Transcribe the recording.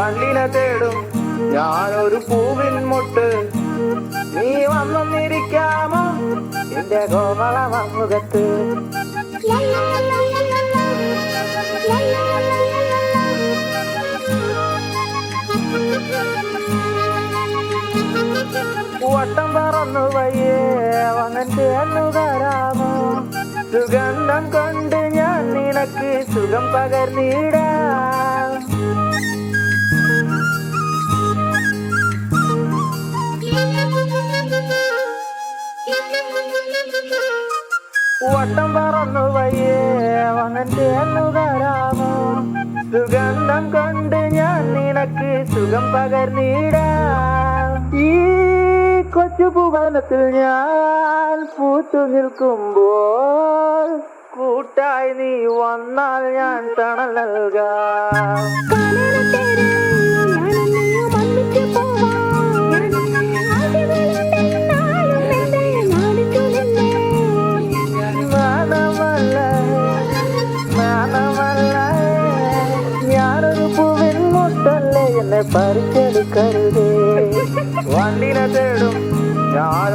വണ്ടിനെ തേടും ഞാനൊരു പൂവിൻ മുട്ട്. നീ വന്നിരിക്കാമോ എന്റെ കോമള മുഖത്ത്? വട്ടം പറന്നു വയ്യേ വന്നെന്നു തരാമോ? സുഗന്ധം കൊണ്ട് ഞാൻ നിനക്ക് സുഖം പകർന്നിടാം. വട്ടം പറന്നു വയ്യേ വന്നെന്നു തരാമോ? സുഗന്ധം കൊണ്ട് ഞാൻ നിനക്ക് സുഖം പകർന്നിടാം. ഈ കൊച്ചു ഭുവനത്തിൽ ഞാൻ പൂത്തു നിൽക്കുമ്പോൾ കൂട്ടായി നീ വന്നാൽ ഞാൻ തണൽ നൽകാം. ഞാനൊരു പൂവിൻ മുട്ടല്ലേ എന്നെ പറിച്ചെടുക്കരുതേ. വണ്ടിനെ തേടും ഞാൻ